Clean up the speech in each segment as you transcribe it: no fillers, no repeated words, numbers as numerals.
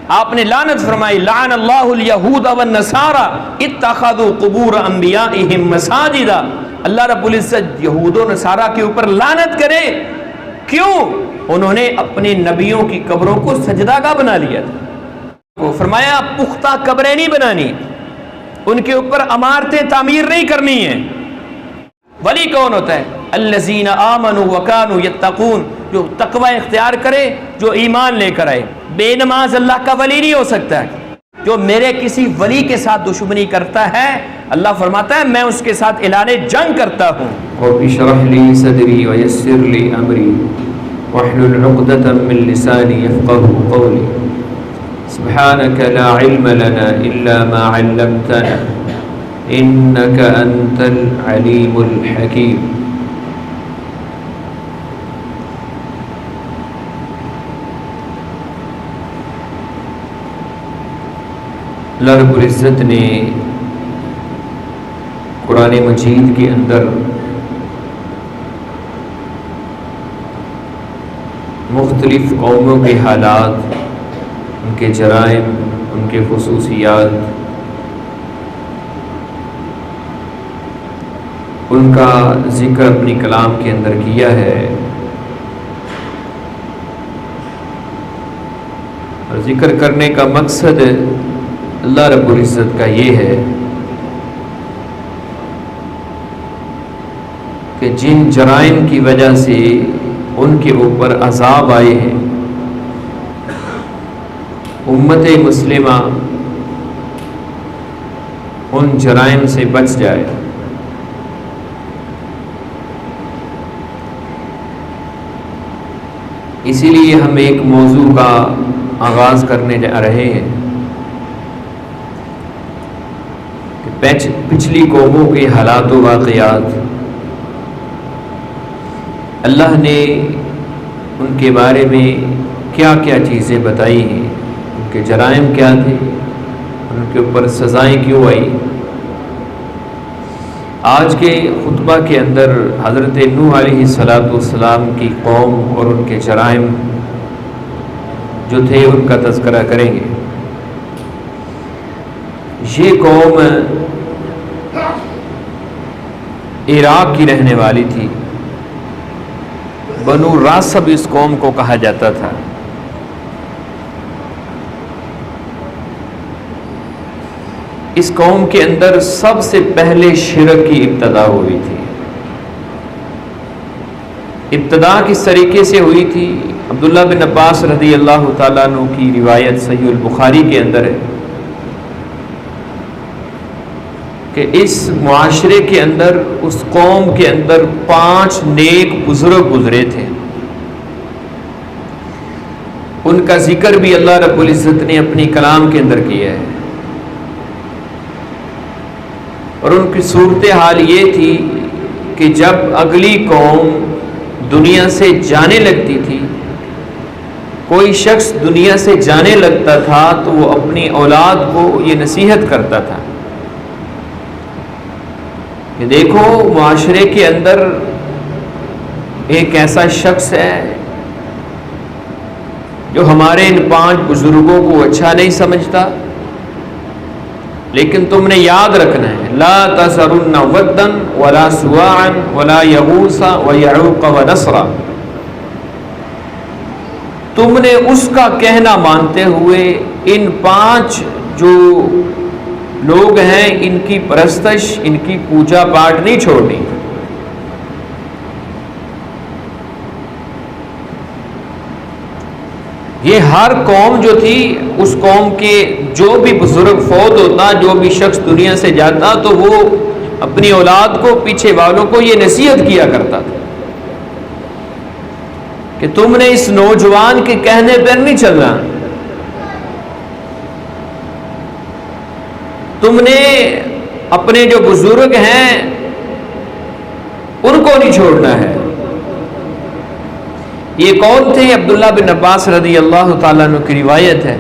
آپ نے لعنت فرمائی، لعن اللہ الیہود والنصارى اتخذوا قبور انبیائہم مساجدا، اللہ رب العزت یہود و نصارہ کے اوپر لعنت کرے، کیوں؟ انہوں نے اپنے نبیوں کی قبروں کو سجدہ گاہ بنا لیا تھا۔ وہ فرمایا پختہ قبریں نہیں بنانی، ان کے اوپر عمارتیں تعمیر نہیں کرنی ہیں۔ ولی کون ہوتا ہے؟ الذین آمنوا وکانوا یتقون، جو تقوی اختیار کرے، جو ایمان لے کر آئے۔ بے نماز اللہ کا ولی نہیں ہو سکتا ہے۔ جو میرے کسی ولی کے ساتھ دشمنی کرتا ہے، اللہ فرماتا ہے میں اس کے ساتھ اعلان جنگ کرتا ہوں۔ رب اشرح لی صدری ویسر لی امری واحلل عقدۃ من لسانی یفقهوا قولی سبحانک لا علم لنا الا ما علمتنا انک انت العلیم الحکیم۔ اللہ رب العزت نے قرآن مجید کے اندر مختلف قوموں کے حالات، ان کے جرائم، ان کے خصوصیات، ان کا ذکر اپنی کلام کے اندر کیا ہے، اور ذکر کرنے کا مقصد اللہ رب العزت کا یہ ہے کہ جن جرائم کی وجہ سے ان کے اوپر عذاب آئے ہیں، امت مسلمہ ان جرائم سے بچ جائے۔ اسی لیے ہم ایک موضوع کا آغاز کرنے جا رہے ہیں کہ پچھلی قوموں کے حالات و واقعات، اللہ نے ان کے بارے میں کیا کیا چیزیں بتائی ہیں، ان کے جرائم کیا تھے، ان کے اوپر سزائیں کیوں آئی۔ آج کے خطبہ کے اندر حضرت نوح علیہ السلام کی قوم اور ان کے جرائم جو تھے ان کا تذکرہ کریں گے۔ یہ قوم عراق کی رہنے والی تھی، بنو راسب اس قوم کو کہا جاتا تھا۔ اس قوم کے اندر سب سے پہلے شرک کی ابتدا ہوئی تھی۔ ابتدا کس طریقے سے ہوئی تھی؟ عبداللہ بن عباس رضی اللہ تعالیٰ عنہ کی روایت صحیح البخاری کے اندر ہے کہ اس معاشرے کے اندر، اس قوم کے اندر 5 نیک بزرگ گزرے تھے۔ ان کا ذکر بھی اللہ رب العزت نے اپنی کلام کے اندر کیا ہے، اور ان کی صورتحال یہ تھی کہ جب اگلی قوم دنیا سے جانے لگتی تھی، کوئی شخص دنیا سے جانے لگتا تھا تو وہ اپنی اولاد کو یہ نصیحت کرتا تھا کہ دیکھو معاشرے کے اندر ایک ایسا شخص ہے جو ہمارے ان 5 بزرگوں کو اچھا نہیں سمجھتا، لیکن تم نے یاد رکھنا ہے لا تذرن ودا ولا سواعا ولا یغوث ویعوق ونسرا۔ تم نے اس کا کہنا مانتے ہوئے ان 5 جو لوگ ہیں ان کی پرستش، ان کی پوجا پاٹ نہیں چھوڑنی۔ یہ ہر قوم جو تھی، اس قوم کے جو بھی بزرگ فوت ہوتا، جو بھی شخص دنیا سے جاتا، تو وہ اپنی اولاد کو، پیچھے والوں کو یہ نصیحت کیا کرتا تھا کہ تم نے اس نوجوان کے کہنے پر نہیں چلنا، تم نے اپنے جو بزرگ ہیں ان کو نہیں چھوڑنا ہے۔ یہ کون تھے؟ عبداللہ بن عباس رضی اللہ تعالیٰ عنہ کی روایت ہے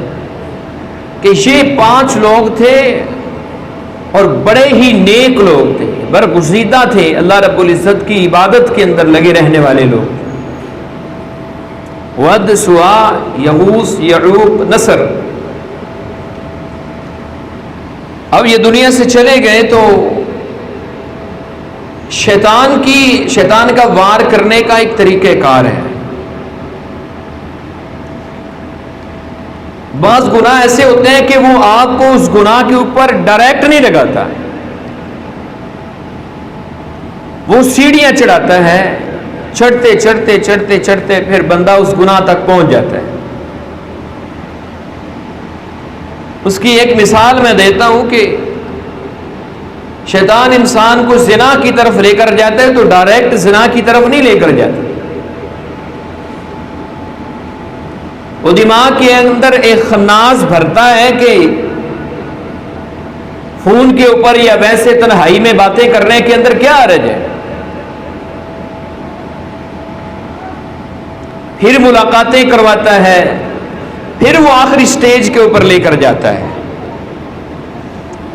کہ یہ 5 لوگ تھے اور بڑے ہی نیک لوگ تھے، برگزیدہ تھے، اللہ رب العزت کی عبادت کے اندر لگے رہنے والے لوگ۔ ود، سوا، یغوث، یعوق، نصر، اب یہ دنیا سے چلے گئے تو شیطان کا وار کرنے کا ایک طریقہ کار ہے. بعض گناہ ایسے ہوتے ہیں کہ وہ آپ کو اس گناہ کے اوپر ڈائریکٹ نہیں لگاتا، وہ سیڑھیاں چڑھاتا ہے، چڑھتے چڑھتے چڑھتے چڑھتے پھر بندہ اس گناہ تک پہنچ جاتا ہے. اس کی ایک مثال میں دیتا ہوں کہ شیطان انسان کو زنا کی طرف لے کر جاتا ہے تو ڈائریکٹ زنا کی طرف نہیں لے کر جاتا، وہ دماغ کے اندر ایک خناس بھرتا ہے کہ فون کے اوپر یا ویسے تنہائی میں باتیں کرنے کے اندر کیا حرج ہے، پھر ملاقاتیں کرواتا ہے، پھر وہ آخری سٹیج کے اوپر لے کر جاتا ہے.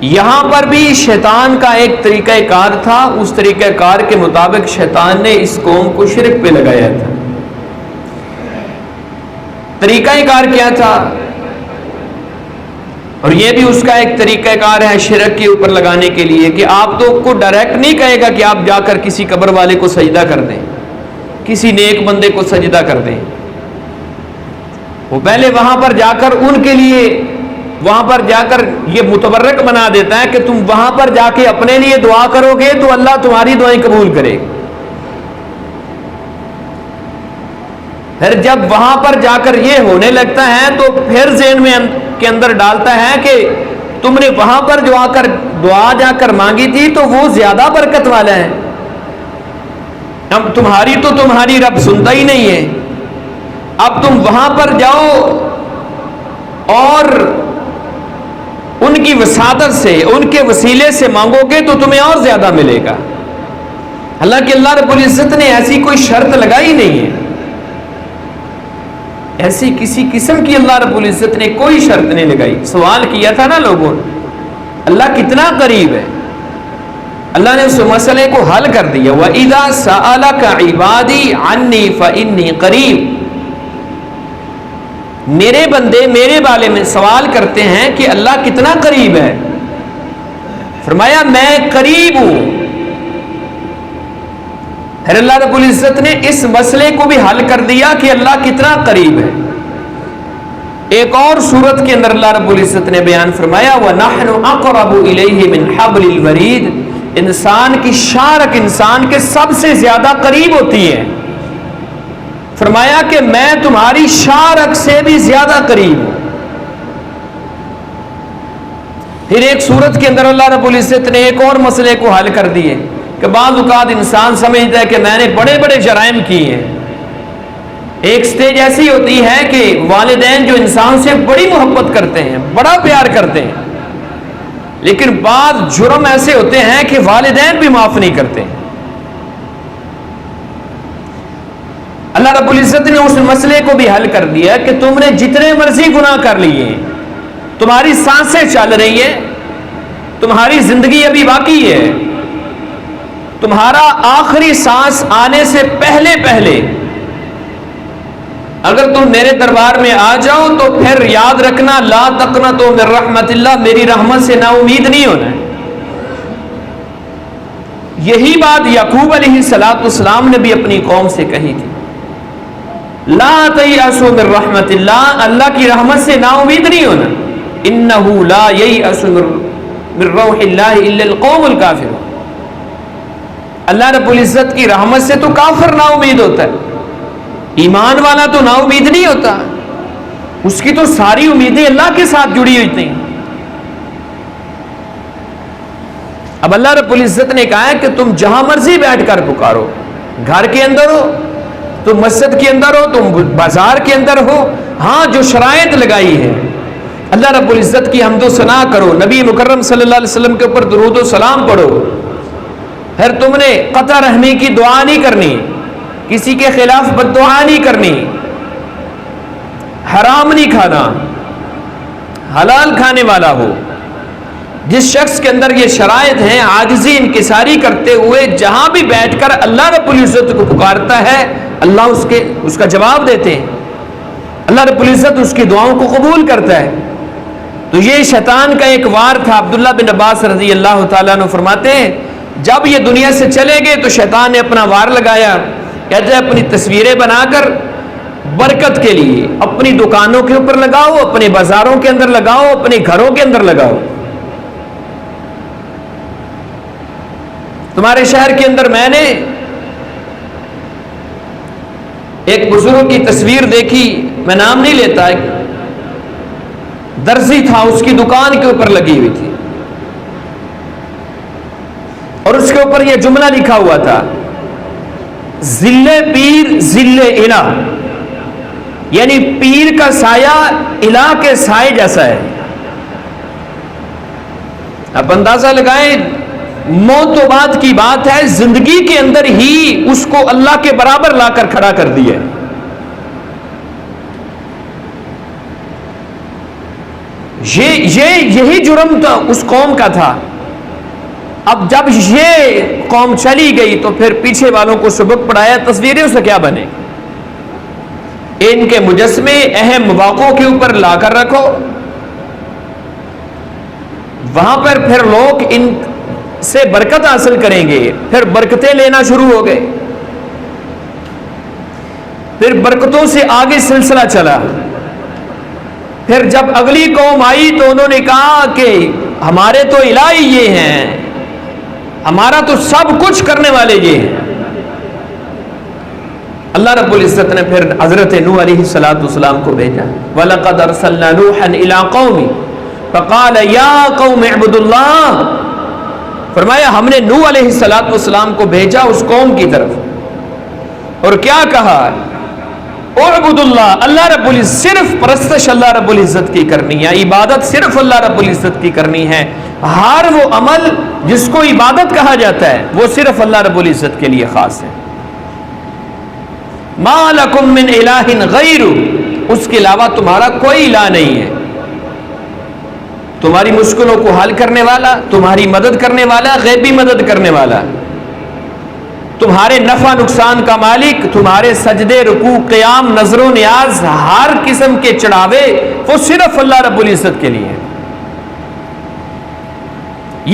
یہاں پر بھی شیطان کا ایک طریقہ کار تھا، اس طریقہ کار کے مطابق شیطان نے اس قوم کو شرک پہ لگایا تھا. طریقہ کار کیا تھا؟ اور یہ بھی اس کا ایک طریقہ کار ہے شرک کے اوپر لگانے کے لیے کہ آپ تو کو ڈائریکٹ نہیں کہے گا کہ آپ جا کر کسی قبر والے کو سجدہ کر دیں، کسی نیک بندے کو سجدہ کر دیں. وہ پہلے وہاں پر جا کر ان کے لیے وہاں پر جا کر یہ متبرک بنا دیتا ہے کہ تم وہاں پر جا کے اپنے لیے دعا کرو گے تو اللہ تمہاری دعائیں قبول کرے گا. پھر جب وہاں پر جا کر یہ ہونے لگتا ہے تو پھر ذہن میں کے اندر ڈالتا ہے کہ تم نے وہاں پر جو آ کر دعا جا کر مانگی تھی تو وہ زیادہ برکت والا ہے، اب تمہاری تو تمہاری رب سنتا ہی نہیں ہے، اب تم وہاں پر جاؤ اور ان کی وساطت سے ان کے وسیلے سے مانگو گے تو تمہیں اور زیادہ ملے گا. حالانکہ اللہ رب العزت نے ایسی کوئی شرط لگائی نہیں ہے، ایسی کسی قسم کی اللہ رب العزت نے کوئی شرط نہیں لگائی. سوال کیا تھا نا لوگوں نے اللہ کتنا قریب ہے، اللہ نے اس مسئلے کو حل کر دیا. وَإِذَا سَأَلَكَ عِبَادِي عَنِّي فَإِنِّي قَرِيبٌ. میرے بندے میرے بارے میں سوال کرتے ہیں کہ اللہ کتنا قریب ہے، فرمایا میں قریب ہوں. پھر اللہ رب العزت نے اس مسئلے کو بھی حل کر دیا کہ اللہ کتنا قریب ہے. ایک اور صورت کے اندر اللہ رب العزت نے بیان فرمایا وَنَحْنُ أَقْرَبُ إِلَيْهِ مِنْ حَبْلِ الْوَرِيدِ. انسان کی شارک انسان کے سب سے زیادہ قریب ہوتی ہے. فرمایا کہ میں تمہاری شارک سے بھی زیادہ قریب ہوں. پھر ایک صورت کے اندر اللہ رب العزت نے ایک اور مسئلے کو حل کر دیے کہ بعض اوقات انسان سمجھتا ہے کہ میں نے بڑے بڑے جرائم کیے ہیں. ایک سٹیج ایسی ہوتی ہے کہ والدین جو انسان سے بڑی محبت کرتے ہیں، بڑا پیار کرتے ہیں، لیکن بعض جرم ایسے ہوتے ہیں کہ والدین بھی معاف نہیں کرتے. اللہ رب العزت نے اس مسئلے کو بھی حل کر دیا کہ تم نے جتنے مرضی گناہ کر لیے، تمہاری سانسیں چل رہی ہیں، تمہاری زندگی ابھی باقی ہے، تمہارا آخری سانس آنے سے پہلے پہلے اگر تم میرے دربار میں آ جاؤ تو پھر یاد رکھنا لا تقنطوا من رحمت اللہ، میری رحمت سے نا امید نہیں ہونا ہے. یہی بات یعقوب علیہ السلام نے بھی اپنی قوم سے کہی تھی، لا تیأسوا من رحمت اللہ، اللہ کی رحمت سے نا امید نہیں ہونا. انہ لا ییأس من روح اللہ الا القوم الکافرون. اللہ رب العزت کی رحمت سے تو کافر نا امید ہوتا ہے، ایمان والا تو نا امید نہیں ہوتا، اس کی تو ساری امیدیں اللہ کے ساتھ جڑی ہوئی تھیں. اب اللہ رب العزت نے کہا ہے کہ تم جہاں مرضی بیٹھ کر پکارو، گھر کے اندر ہو، تم مسجد کے اندر ہو، تم بازار کے اندر ہو، ہاں جو شرائط لگائی ہے اللہ رب العزت کی حمد و ثنا کرو، نبی مکرم صلی اللہ علیہ وسلم کے اوپر درود و سلام پڑھو. پھر تم نے قطع رحمی کی دعا نہیں کرنی، کسی کے خلاف بد دعا نہیں کرنی، حرام نہیں کھانا، حلال کھانے والا ہو. جس شخص کے اندر یہ شرائط ہیں عاجزی انکساری کرتے ہوئے جہاں بھی بیٹھ کر اللہ رب العزت کو پکارتا ہے، اللہ اس کا جواب دیتے ہیں، اللہ رب العزت اس کی دعاؤں کو قبول کرتا ہے. تو یہ شیطان کا ایک وار تھا. عبداللہ بن عباس رضی اللہ تعالیٰ عنہ فرماتے ہیں جب یہ دنیا سے چلے گئے تو شیطان نے اپنا وار لگایا. کہتے ہیں اپنی تصویریں بنا کر برکت کے لیے اپنی دکانوں کے اوپر لگاؤ, اپنے بازاروں کے اندر لگاؤ, اپنے گھروں کے اندر لگاؤ. تمہارے شہر کے اندر میں نے ایک بزرگ کی تصویر دیکھی, میں نام نہیں لیتا, ایک درزی تھا, اس کی دکان کے اوپر لگی ہوئی تھی اور اس کے اوپر یہ جملہ لکھا ہوا تھا ذل پیر ذل الہ, یعنی پیر کا سایہ الہ کے سائے جیسا ہے. اب اندازہ لگائیں, موت و بعد کی بات ہے, زندگی کے اندر ہی اس کو اللہ کے برابر لا کر کھڑا کر دیا. یہی جرم تو اس قوم کا تھا. اب جب یہ قوم چلی گئی تو پھر پیچھے والوں کو سبق پڑھایا تصویروں سے کیا بنے, ان کے مجسمے اہم مواقعوں کے اوپر لا کر رکھو, وہاں پر پھر لوگ ان سے برکت حاصل کریں گے. پھر برکتیں لینا شروع ہو گئے, پھر برکتوں سے آگے سلسلہ چلا. پھر جب اگلی قوم آئی تو انہوں نے کہا کہ ہمارے تو الہ یہ ہیں, ہمارا تو سب کچھ کرنے والے یہ ہیں. اللہ رب العزت نے پھر حضرت نوح علیہ السلام کو بھیجا. وَلَقَدْ أَرْسَلْنَا نُوحًا إِلَىٰ قَوْمِهِ فَقَالَ يَا قَوْمِ اعْبُدُوا اللَّهَ, فرمایا ہم نے نوح علیہ السلام کو بھیجا اس قوم کی طرف, اور کیا کہا اعبدوا اللہ, اللہ رب العزت, صرف پرستش اللہ رب العزت کی کرنی ہے, عبادت صرف اللہ رب العزت کی کرنی ہے. ہر وہ عمل جس کو عبادت کہا جاتا ہے وہ صرف اللہ رب العزت کے لیے خاص ہے. ما لکم من الہ غیر, اس کے علاوہ تمہارا کوئی الہ نہیں ہے. تمہاری مشکلوں کو حل کرنے والا, تمہاری مدد کرنے والا, غیبی مدد کرنے والا, تمہارے نفع نقصان کا مالک, تمہارے سجدے رکوع قیام نظر و نیاز ہر قسم کے چڑھاوے وہ صرف اللہ رب العزت کے لیے.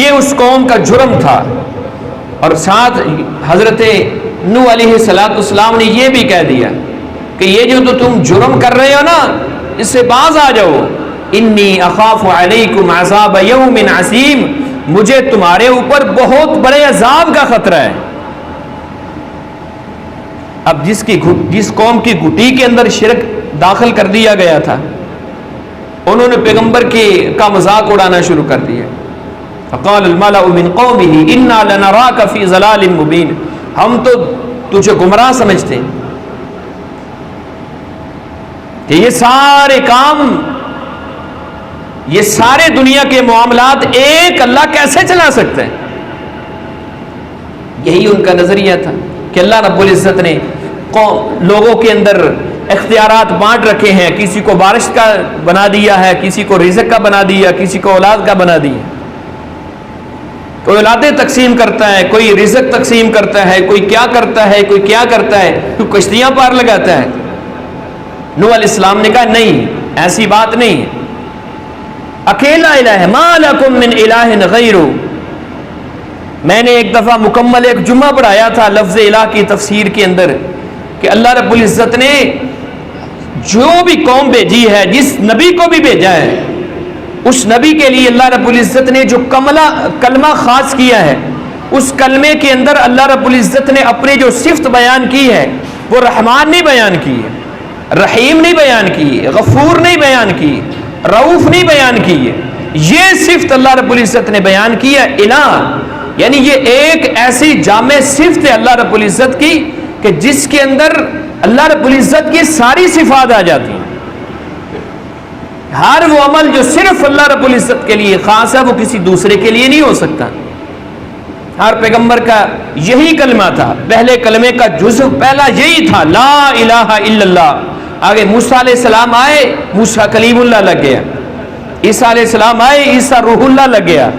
یہ اس قوم کا جرم تھا. اور ساتھ حضرت نوح علیہ السلام نے یہ بھی کہہ دیا کہ یہ جو تو تم جرم کر رہے ہو نا, اس سے باز آ جاؤ. انی اخاف علیکم عذاب یوم عظیم, مجھے تمہارے اوپر بہت بڑے عذاب کا خطرہ ہے. اب جس قوم کی گھٹی کے اندر شرک داخل کر دیا گیا تھا, انہوں نے پیغمبر کا مذاق اڑانا شروع کر دیا. فقال الملأ من قومه انا لنراك في ضلال مبين, ہم تو تجھے گمراہ سمجھتے ہیں کہ یہ سارے کام, یہ سارے دنیا کے معاملات ایک اللہ کیسے چلا سکتے ہیں. یہی ان کا نظریہ تھا کہ اللہ رب العزت نے لوگوں کے اندر اختیارات بانٹ رکھے ہیں, کسی کو بارش کا بنا دیا ہے, کسی کو رزق کا بنا دیا, کسی کو اولاد کا بنا دیا. کوئی اولادیں تقسیم کرتا ہے, کوئی رزق تقسیم کرتا ہے, کوئی کیا کرتا ہے, کوئی کیا کرتا ہے, کوئی کشتیاں پار لگاتا ہے. نوح علیہ السلام نے کہا نہیں, ایسی بات نہیں, اکیلا الہ ہے. ما لکم من الہ غیر. میں نے ایک دفعہ مکمل ایک جمعہ پڑھایا تھا لفظ الہ کی تفسیر کے اندر کہ اللہ رب العزت نے جو بھی قوم بھیجی ہے, جس نبی کو بھی بھیجا ہے, اس نبی کے لیے اللہ رب العزت نے جو کلمہ خاص کیا ہے, اس کلمے کے اندر اللہ رب العزت نے اپنی جو صفت بیان کی ہے وہ رحمان نہیں بیان کی ہے, رحیم نہیں بیان کی, غفور نہیں بیان کی, رؤوف نہیں بیان کی ہے. یہ صفت اللہ رب العزت نے بیان کی ہے الہ, یعنی یہ ایک ایسی جامع صفت ہے اللہ رب العزت کی کہ جس کے اندر اللہ رب العزت کی ساری صفات آ جاتی ہیں. ہر وہ عمل جو صرف اللہ رب العزت کے لیے خاص ہے وہ کسی دوسرے کے لیے نہیں ہو سکتا. ہر پیغمبر کا یہی کلمہ تھا, پہلے کلمے کا جزو پہلا یہی تھا لا الہ الا اللہ. آگے موسیٰ علیہ السلام آئے, موسیٰ کلیم اللہ لگ گیا. عیسیٰ علیہ السلام آئے, عیسیٰ روح اللہ لگ گیا.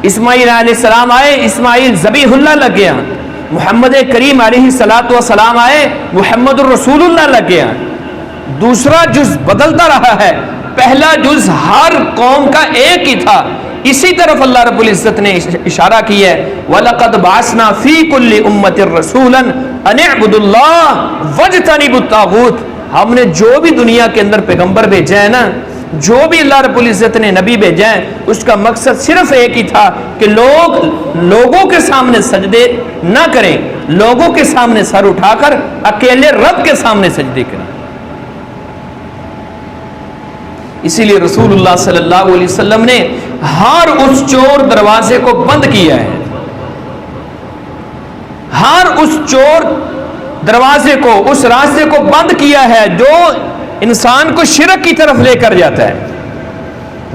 اسماعیل علیہ السلام آئے, اسماعیل ذبیح اللہ لگ گیا. محمد کریم علیہ السلام آئے, محمد الرسول اللہ لگ گیا. دوسرا جز بدلتا رہا ہے، پہلا جز ہر قوم کا ایک ہی تھا۔ اسی طرف اللہ رب العزت نے اشارہ کیا ہے وَلَقَدْ بَعَثْنَا فِي كُلِّ أُمَّةٍ رَسُولًا أَنِ اعْبُدُوا اللَّهَ وَاجْتَنِبُوا الطَّاغُوتَ۔ ہم نے جو بھی دنیا کے اندر پیغمبر بھیجا ہے نا، جو بھی اللہ رب العزت نے نبی بھیجا ہے، اس کا مقصد صرف ایک ہی تھا کہ لوگوں کے سامنے سجدے نہ کریں، لوگوں کے سامنے سر اٹھا کر اکیلے رب کے سامنے سجدے کریں۔ اسی لیے رسول اللہ صلی اللہ علیہ وسلم نے ہر اس چور دروازے کو بند کیا ہے، ہر اس چور دروازے کو، اس راستے کو بند کیا ہے جو انسان کو شرک کی طرف لے کر جاتا ہے۔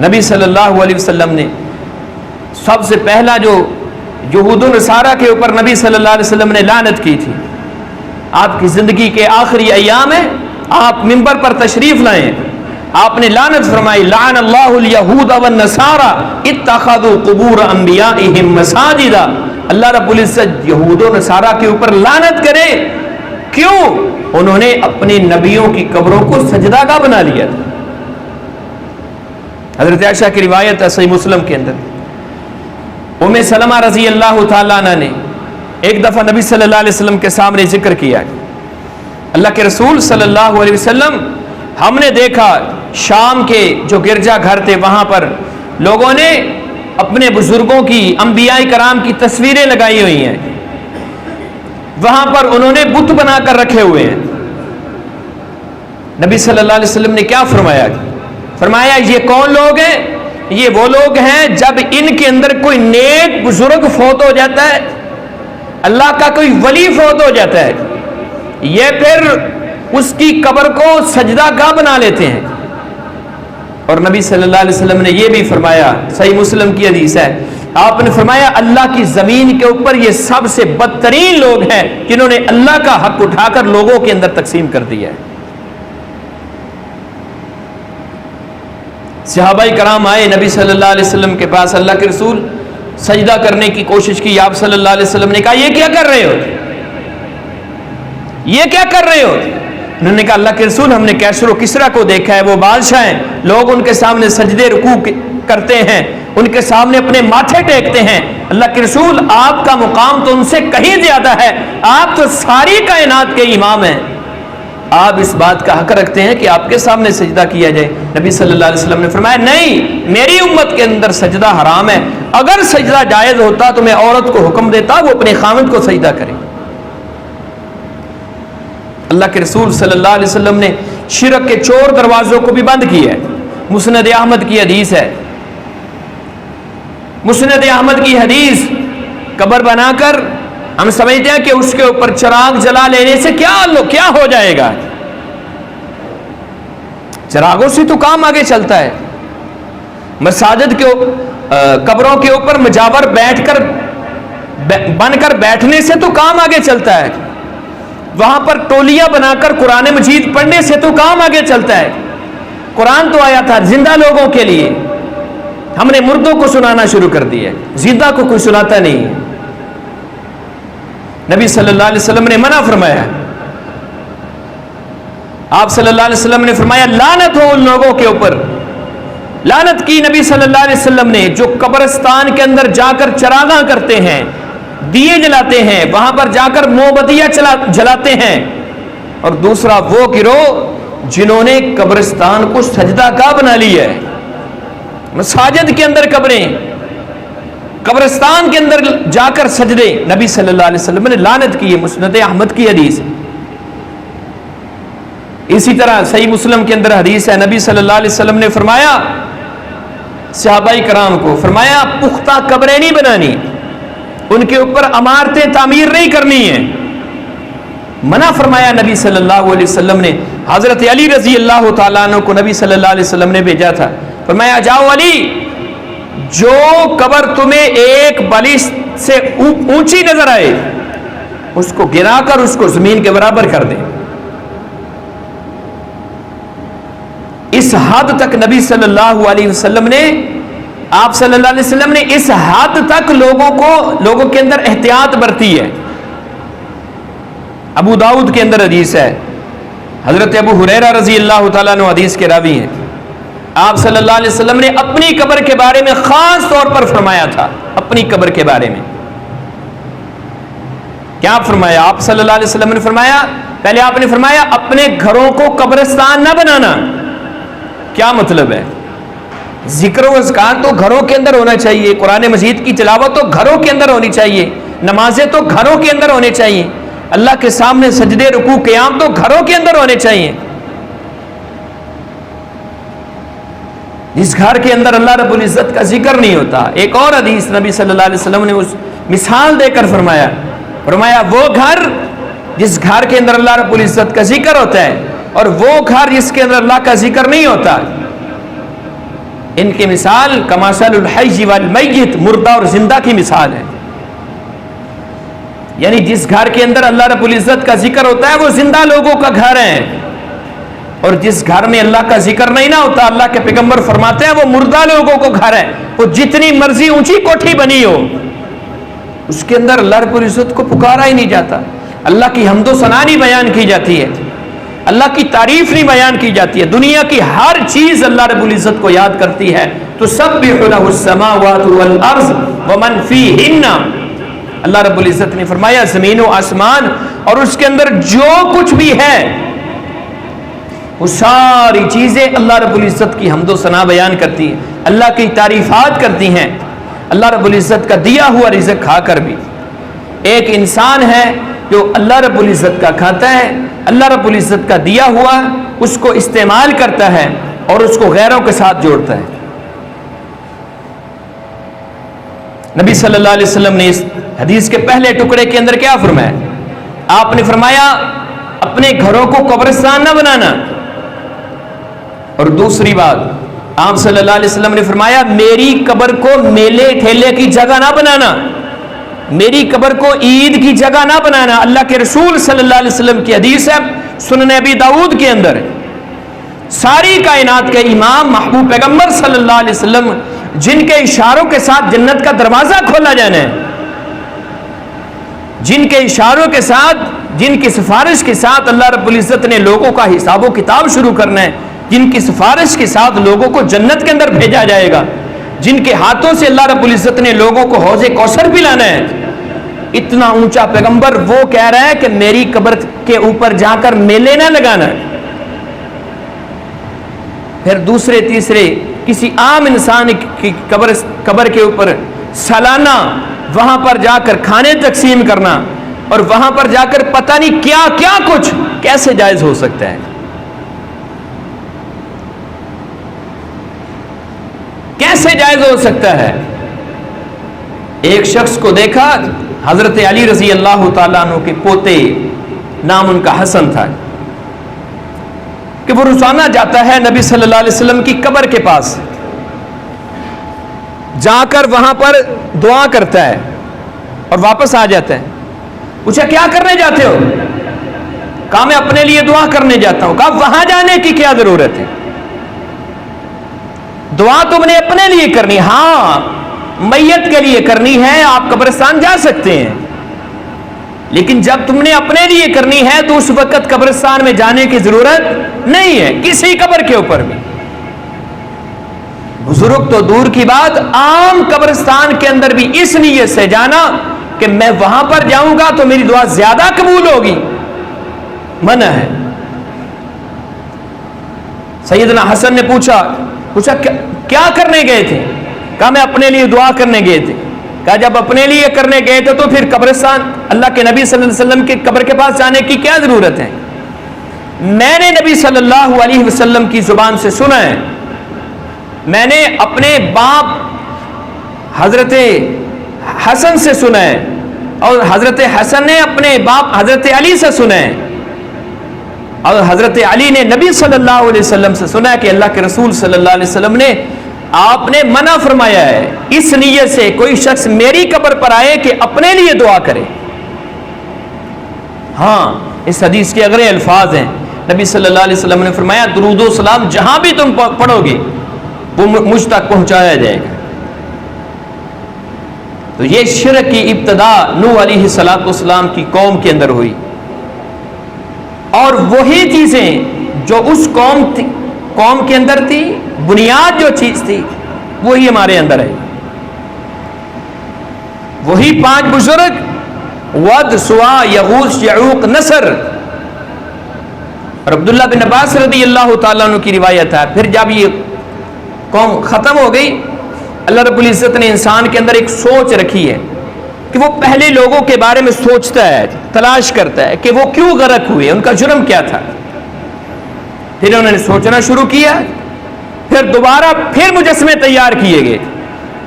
نبی صلی اللہ علیہ وسلم نے سب سے پہلا جو یہود و نصارہ کے اوپر نبی صلی اللہ علیہ وسلم نے لعنت کی تھی، آپ کی زندگی کے آخری ایام میں آپ منبر پر تشریف لائیں، آپ نے لعنت فرمائی لعن اللہ الیہود والنصارى اتخذوا قبور انبیائہم مساجدا۔ اللہ رب العزت یہود و نصارہ کے اوپر لعنت کرے، کیوں؟ انہوں نے اپنی نبیوں کی قبروں کو سجدہ گاہ بنا لیا تھا۔ حضرت عائشہ کی روایت ہے صحیح مسلم کے اندر، ام سلمہ رضی اللہ تعالیٰ عنہ نے ایک دفعہ نبی صلی اللہ علیہ وسلم کے سامنے ذکر کیا، اللہ کے رسول صلی اللہ علیہ وسلم ہم نے دیکھا شام کے جو گرجا گھر تھے وہاں پر لوگوں نے اپنے بزرگوں کی، انبیاء کرام کی تصویریں لگائی ہوئی ہیں، وہاں پر انہوں نے بت بنا کر رکھے ہوئے ہیں۔ نبی صلی اللہ علیہ وسلم نے کیا فرمایا؟ فرمایا یہ کون لوگ ہیں؟ یہ وہ لوگ ہیں جب ان کے اندر کوئی نیک بزرگ فوت ہو جاتا ہے، اللہ کا کوئی ولی فوت ہو جاتا ہے، یہ پھر اس کی قبر کو سجدہ گاہ بنا لیتے ہیں۔ اور نبی صلی اللہ علیہ وسلم نے یہ بھی فرمایا، صحیح مسلم کی حدیث ہے، آپ نے فرمایا اللہ کی زمین کے اوپر یہ سب سے بدترین لوگ ہیں جنہوں نے اللہ کا حق اٹھا کر لوگوں کے اندر تقسیم کر دیا ہے۔ صحابہ کرام آئے نبی صلی اللہ علیہ وسلم کے پاس، اللہ کے رسول سجدہ کرنے کی کوشش کی، آپ صلی اللہ علیہ وسلم نے کہا یہ کیا کر رہے ہو، یہ کیا کر رہے ہو؟ انہوں نے کہا اللہ کے رسول ہم نے کیسر و کسرا کو دیکھا ہے، وہ بادشاہ ہیں، لوگ ان کے سامنے سجدے رکوع کرتے ہیں، ان کے سامنے اپنے ماتھے ٹیکتے ہیں، اللہ کے رسول آپ کا مقام تو ان سے کہیں زیادہ ہے، آپ تو ساری کائنات کے امام ہیں، آپ اس بات کا حق رکھتے ہیں کہ آپ کے سامنے سجدہ کیا جائے؟ نبی صلی اللہ علیہ وسلم نے فرمایا نہیں، میری امت کے اندر سجدہ حرام ہے، اگر سجدہ جائز ہوتا تو میں عورت کو حکم دیتا وہ اپنے خاوند کو سجدہ کرے۔ اللہ کے رسول صلی اللہ علیہ وسلم نے شرک کے چور دروازوں کو بھی بند کیا ہے۔ مسند احمد کی حدیث ہے، مسند احمد کی حدیث، قبر بنا کر ہم سمجھتے ہیں کہ اس کے اوپر چراغ جلا لینے سے کیا ہو جائے گا، چراغوں سے تو کام آگے چلتا ہے۔ مساجد کے قبروں کے اوپر مجاور بن کر بیٹھنے سے تو کام آگے چلتا ہے، وہاں پر ٹولیاں بنا کر قرآن مجید پڑھنے سے تو کام آگے چلتا ہے۔ قرآن تو آیا تھا زندہ لوگوں کے لیے، ہم نے مردوں کو سنانا شروع کر دیا ہے، زندہ کو کوئی سناتا نہیں۔ نبی صلی اللہ علیہ وسلم نے منع فرمایا، آپ صلی اللہ علیہ وسلم نے فرمایا لعنت ہو ان لوگوں کے اوپر، لعنت کی نبی صلی اللہ علیہ وسلم نے جو قبرستان کے اندر جا کر چراغاں کرتے ہیں، دیے جلاتے ہیں، وہاں پر جا کر موم بتیاں جلاتے ہیں، اور دوسرا وہ گروہ جنہوں نے قبرستان کو سجدہ گاہ بنا لیا ہے، مساجد کے اندر قبریں، قبرستان کے اندر جا کر سجدے، نبی صلی اللہ علیہ وسلم نے لعنت کی ہے، مسند احمد کی حدیث ہے۔ اسی طرح صحیح مسلم کے اندر حدیث ہے، نبی صلی اللہ علیہ وسلم نے فرمایا صحابہ کرام کو، فرمایا پختہ قبریں نہیں بنانی، ان کے اوپر عمارتیں تعمیر نہیں کرنی ہیں، منع فرمایا نبی صلی اللہ علیہ وسلم نے۔ حضرت علی رضی اللہ تعالیٰ عنہ کو نبی صلی اللہ علیہ وسلم نے بھیجا تھا، فرمایا جاؤ علی، جو قبر تمہیں ایک بالش سے اونچی نظر آئے اس کو گرا کر اس کو زمین کے برابر کر دیں۔ اس حد تک نبی صلی اللہ علیہ وسلم نے، آپ صلی اللہ علیہ وسلم نے اس حد تک لوگوں کے اندر احتیاط برتی ہے۔ ابو داؤد کے اندر حدیث ہے، حضرت ابو ہریرہ رضی اللہ تعالیٰ عنہ حدیث کے راوی ہیں، آپ صلی اللہ علیہ وسلم نے اپنی قبر کے بارے میں خاص طور پر فرمایا تھا. اپنی قبر کے بارے میں کیا فرمایا؟ آپ صلی اللہ علیہ وسلم نے فرمایا، پہلے آپ نے فرمایا اپنے گھروں کو قبرستان نہ بنانا. کیا مطلب ہے؟ ذکر و اذکار تو گھروں کے اندر ہونا چاہیے، قرآن مجید کی تلاوت تو گھروں کے اندر ہونی چاہیے، نمازیں تو گھروں کے اندر ہونے چاہیے، اللہ کے سامنے سجدے رکوع قیام تو گھروں کے اندر ہونے چاہیے. جس گھر کے اندر اللہ رب العزت کا ذکر نہیں ہوتا، ایک اور حدیث نبی صلی اللہ علیہ وسلم نے اس مثال دے کر فرمایا وہ گھر جس گھر کے اندر اللہ رب العزت کا ذکر ہوتا ہے اور وہ گھر جس کے اندر اللہ کا ذکر نہیں ہوتا، ان کی مثال کمثل الحی والمیت، مردہ اور زندہ کی مثال ہے. یعنی جس گھر کے اندر اللہ رب العزت کا ذکر ہوتا ہے وہ زندہ لوگوں کا گھر ہے، اور جس گھر میں اللہ کا ذکر نہیں نہ ہوتا، اللہ کے پیغمبر فرماتے ہیں وہ مردہ لوگوں کو گھر ہے. وہ جتنی مرضی اونچی کوٹھی بنی ہو، اس کے اندر اللہ رب العزت کو پکارا ہی نہیں جاتا، اللہ کی حمد و ثنا نہیں بیان کی جاتی ہے، اللہ کی تعریف نہیں بیان کی جاتی ہے. دنیا کی ہر چیز اللہ رب العزت کو یاد کرتی ہے. تسبح له السماوات والارض ومن فیہن، اللہ رب العزت نے فرمایا زمین و آسمان اور اس کے اندر جو کچھ بھی ہے وہ ساری چیزیں اللہ رب العزت کی حمد و ثنا بیان کرتی ہیں، اللہ کی تعریفات کرتی ہیں. اللہ رب العزت کا دیا ہوا رزق کھا کر بھی ایک انسان ہے جو اللہ رب العزت کا کھاتا ہے، اللہ رب العزت کا دیا ہوا اس کو استعمال کرتا ہے اور اس کو غیروں کے ساتھ جوڑتا ہے. نبی صلی اللہ علیہ وسلم نے اس حدیث کے پہلے ٹکڑے کے اندر کیا فرمایا؟ آپ نے فرمایا اپنے گھروں کو قبرستان نہ بنانا. اور دوسری بات آپ صلی اللہ علیہ وسلم نے فرمایا میری قبر کو میلے ٹھیلے کی جگہ نہ بنانا، میری قبر کو عید کی جگہ نہ بنانا. اللہ کے رسول صلی اللہ علیہ وسلم کی حدیث ہے سنن ابی داؤد کے اندر، ساری کائنات کے امام محبوب پیغمبر صلی اللہ علیہ وسلم جن کے اشاروں کے ساتھ جنت کا دروازہ کھولا جانا ہے، جن کے اشاروں کے ساتھ، جن کی سفارش کے ساتھ اللہ رب العزت نے لوگوں کا حساب و کتاب شروع کرنا ہے، جن کی سفارش کے ساتھ لوگوں کو جنت کے اندر بھیجا جائے گا، جن کے ہاتھوں سے اللہ رب العزت نے لوگوں کو حوض کوثر پلانا ہے، اتنا اونچا پیغمبر وہ کہہ رہا ہے کہ میری قبر کے اوپر جا کر میلے نہ لگانا ہے. پھر دوسرے تیسرے کسی عام انسان کی قبر کے اوپر سالانہ وہاں پر جا کر کھانے تقسیم کرنا اور وہاں پر جا کر پتہ نہیں کیا کیا کچھ کیسے جائز ہو سکتا ہے؟ کیسے جائز ہو سکتا ہے؟ ایک شخص کو دیکھا، حضرت علی رضی اللہ تعالیٰ عنہ کے پوتے، نام ان کا حسن تھا، کہ وہ روزانہ جاتا ہے نبی صلی اللہ علیہ وسلم کی قبر کے پاس، جا کر وہاں پر دعا کرتا ہے اور واپس آ جاتا ہے. پوچھا کیا کرنے جاتے ہو؟ کہا میں اپنے لیے دعا کرنے جاتا ہوں. کہا وہاں جانے کی کیا ضرورت ہے؟ دعا تم نے اپنے لیے کرنی، ہاں میت کے لیے کرنی ہے، آپ قبرستان جا سکتے ہیں، لیکن جب تم نے اپنے لیے کرنی ہے تو اس وقت قبرستان میں جانے کی ضرورت نہیں ہے، کسی قبر کے اوپر بھی. بزرگ تو دور کی بات، عام قبرستان کے اندر بھی اس نیت سے جانا کہ میں وہاں پر جاؤں گا تو میری دعا زیادہ قبول ہوگی، منع ہے. سیدنا حسن نے پوچھا کیا کرنے گئے تھے؟ کہا میں اپنے لیے دعا کرنے گئے تھے. کہا جب اپنے لیے کرنے گئے تھے تو پھر قبرستان، اللہ کے نبی صلی اللہ علیہ وسلم کی قبر کے پاس جانے کی کیا ضرورت ہے؟ میں نے نبی صلی اللہ علیہ وسلم کی زبان سے سنا ہے، میں نے اپنے باپ حضرت حسن سے سنا ہے، اور حضرت حسن نے اپنے باپ حضرت علی سے سنا ہے، اور حضرت علی نے نبی صلی اللہ علیہ وسلم سے سنا ہے کہ اللہ کے رسول صلی اللہ علیہ وسلم نے، آپ نے منع فرمایا ہے اس نیت سے کوئی شخص میری قبر پر آئے کہ اپنے لیے دعا کرے. ہاں اس حدیث کے اگلے الفاظ ہیں، نبی صلی اللہ علیہ وسلم نے فرمایا درود و سلام جہاں بھی تم پڑھو گے وہ مجھ تک پہنچایا جائے گا. تو یہ شرک کی ابتدا نوح علیہ السلام کی قوم کے اندر ہوئی. اور وہی چیزیں جو اس قوم کے اندر تھی، بنیاد جو چیز تھی وہی ہمارے اندر ہے. وہی 5 بزرگ، ود، سوا، یغوث، یعوق، نصر. اور عبداللہ بن عباس رضی اللہ تعالیٰ عنہ کی روایت ہے، پھر جب یہ قوم ختم ہو گئی، اللہ رب العزت نے انسان کے اندر ایک سوچ رکھی ہے کہ وہ پہلے لوگوں کے بارے میں سوچتا ہے، تلاش کرتا ہے کہ وہ کیوں غرق ہوئے، ان کا جرم کیا تھا. پھر انہوں نے سوچنا شروع کیا، پھر دوبارہ پھر مجسمے تیار کیے گئے.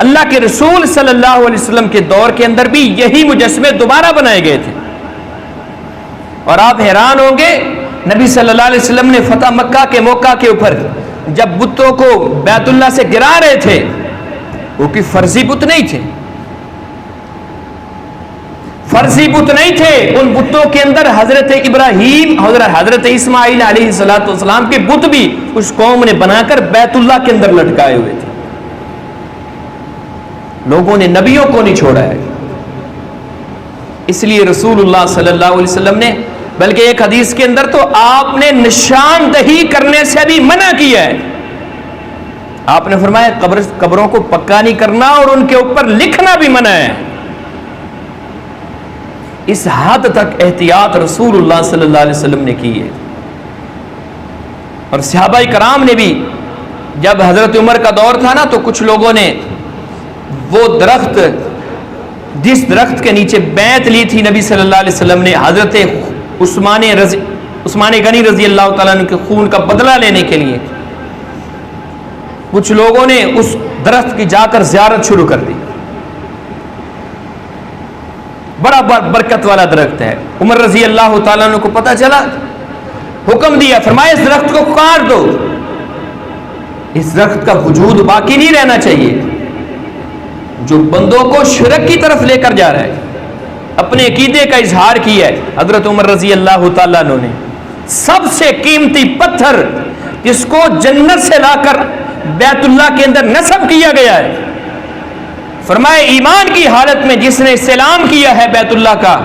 اللہ کے رسول صلی اللہ علیہ وسلم کے دور کے اندر بھی یہی مجسمے دوبارہ بنائے گئے تھے. اور آپ حیران ہوں گے، نبی صلی اللہ علیہ وسلم نے فتح مکہ کے موقع کے اوپر جب بتوں کو بیت اللہ سے گرا رہے تھے، وہ کہ فرضی بت نہیں تھے، فرضی بت نہیں تھے. ان بتوں کے اندر حضرت ابراہیم، حضرت اسماعیل علیہ السلام کے بت بھی اس قوم نے بنا کر بیت اللہ کے اندر لٹکائے ہوئے تھے. لوگوں نے نبیوں کو نہیں چھوڑا ہے. اس لیے رسول اللہ صلی اللہ علیہ وسلم نے، بلکہ ایک حدیث کے اندر تو آپ نے نشاندہی کرنے سے بھی منع کیا ہے. آپ نے فرمایا قبروں کو پکا نہیں کرنا اور ان کے اوپر لکھنا بھی منع ہے. اس حد تک احتیاط رسول اللہ صلی اللہ علیہ وسلم نے کی ہے. اور صحابہ کرام نے بھی، جب حضرت عمر کا دور تھا نا، تو کچھ لوگوں نے وہ درخت، جس درخت کے نیچے بیعت لی تھی نبی صلی اللہ علیہ وسلم نے حضرت عثمان غنی رضی اللہ تعالیٰ عنہ کے خون کا بدلہ لینے کے لیے، کچھ لوگوں نے اس درخت کی جا کر زیارت شروع کر دی. بڑا برکت والا درخت ہے. عمر رضی اللہ تعالیٰ عنہ کو پتہ چلا، حکم دیا، فرمایا اس درخت کو کاٹ دو. اس درخت کا وجود باقی نہیں رہنا چاہیے جو بندوں کو شرک کی طرف لے کر جا رہا ہے. اپنے عقیدے کا اظہار کیا ہے. حضرت عمر رضی اللہ تعالیٰ عنہ نے سب سے قیمتی پتھر جس کو جنت سے لا کر بیت اللہ کے اندر نصب کیا گیا ہے، فرمایا ایمان کی حالت میں جس نے استلام کیا ہے بیت اللہ کا،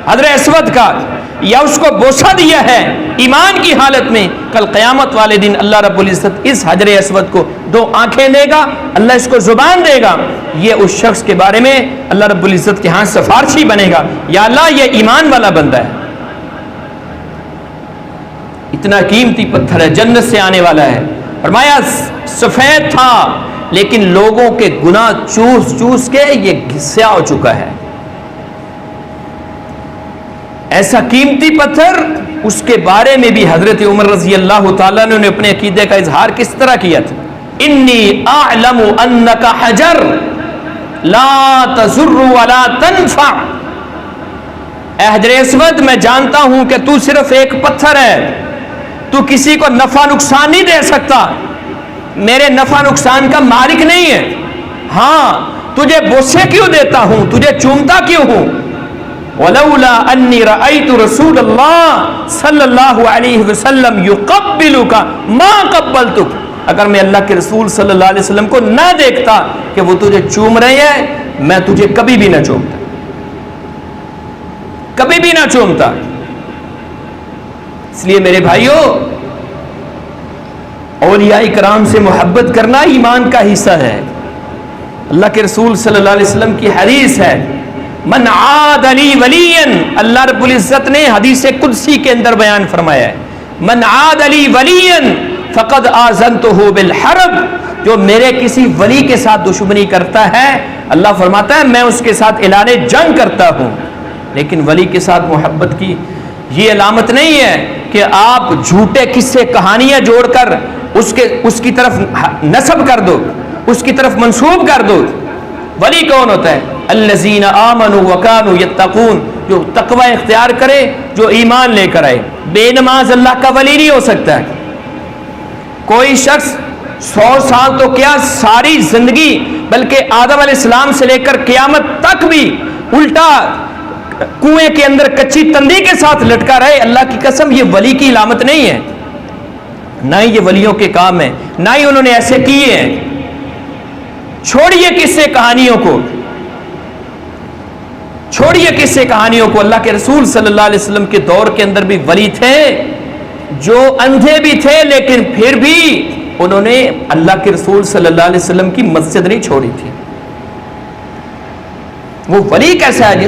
حجر اسود کا، یا اس کو بوسہ دیا ہے ایمان کی حالت میں، کل قیامت والے دن اللہ رب العزت اس حجر اسود کو 2 آنکھیں دے گا، اللہ اس کو زبان دے گا. یہ اس شخص کے بارے میں اللہ رب العزت کے ہاں سفارشی بنے گا، یا اللہ یہ ایمان والا بندہ ہے. اتنا قیمتی پتھر ہے، جنت سے آنے والا ہے. فرمایا سفید تھا لیکن لوگوں کے گناہ چوس چوس کے یہ سیاہ ہو چکا ہے. ایسا قیمتی پتھر، اس کے بارے میں بھی حضرت عمر رضی اللہ تعالیٰ نے اپنے عقیدے کا اظہار کس طرح کیا تھا؟ انی اعلم انک حجر لا تضر ولا تنفع. اے حجر اسود، میں جانتا ہوں کہ تو صرف ایک پتھر ہے، تو کسی کو نفع نقصان نہیں دے سکتا، میرے نفع نقصان کا مالک نہیں ہے. ہاں تجھے بوسے کیوں دیتا ہوں، تجھے چومتا کیوں ہوں؟ ولولا انی رأیت رسول اللہ صلی اللہ علیہ وسلم یقبلک ما قبلتک. اگر میں اللہ کے رسول صلی اللہ علیہ وسلم کو نہ دیکھتا کہ وہ تجھے چوم رہے ہیں، میں تجھے کبھی بھی نہ چومتا، کبھی بھی نہ چومتا. اس لیے میرے بھائیوں، اولیاء کرام سے محبت کرنا ایمان کا حصہ ہے. اللہ کے رسول صلی اللہ علیہ وسلم کی حدیث ہے، من عاد لی ولیا، اللہ رب العزت نے حدیث قدسی کے اندر بیان فرمایا ہے، من عاد لی ولیا فقد آذنتہ بالحرب. جو میرے کسی ولی کے ساتھ دشمنی کرتا ہے، اللہ فرماتا ہے میں اس کے ساتھ اعلان جنگ کرتا ہوں. لیکن ولی کے ساتھ محبت کی یہ علامت نہیں ہے کہ آپ جھوٹے قصے کہانیاں جوڑ کر اس کی طرف نسب کر دو، اس کی طرف منسوب کر دو. ولی کون ہوتا ہے؟ الذین آمنوا وکانوا یتقون، جو تقوی اختیار کرے، جو ایمان لے کر آئے. بے نماز اللہ کا ولی نہیں ہو سکتا ہے. کوئی شخص 100 سال تو کیا ساری زندگی، بلکہ آدم علیہ السلام سے لے کر قیامت تک بھی الٹا کنویں کے اندر کچی تندی کے ساتھ لٹکا رہے، اللہ کی قسم یہ ولی کی علامت نہیں ہے، نہ ہی یہ ولیوں کے کام ہے، نہ ہی انہوں نے ایسے کیے ہیں. چھوڑیے قصے کہانیوں کو. چھوڑیے قصے کہانیوں کو، اللہ کے رسول صلی اللہ علیہ وسلم کے دور کے اندر بھی ولی تھے جو اندھے بھی تھے، لیکن پھر بھی انہوں نے اللہ کے رسول صلی اللہ علیہ وسلم کی مسجد نہیں چھوڑی تھی۔ وہ ولی کیسا ہے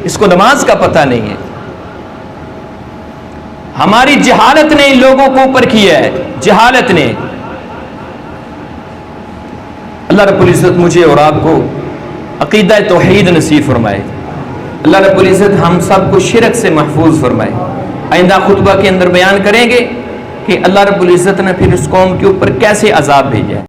جس کو نماز کا پتہ نہیں ہے؟ ہماری جہالت نے ان لوگوں کو اوپر کیا ہے، جہالت نے۔ اللہ رب العزت مجھے اور آپ کو عقیدہ توحید نصیب فرمائے، اللہ رب العزت ہم سب کو شرک سے محفوظ فرمائے۔ آئندہ خطبہ کے اندر بیان کریں گے کہ اللہ رب العزت نے پھر اس قوم کے اوپر کیسے عذاب بھیجا ہے۔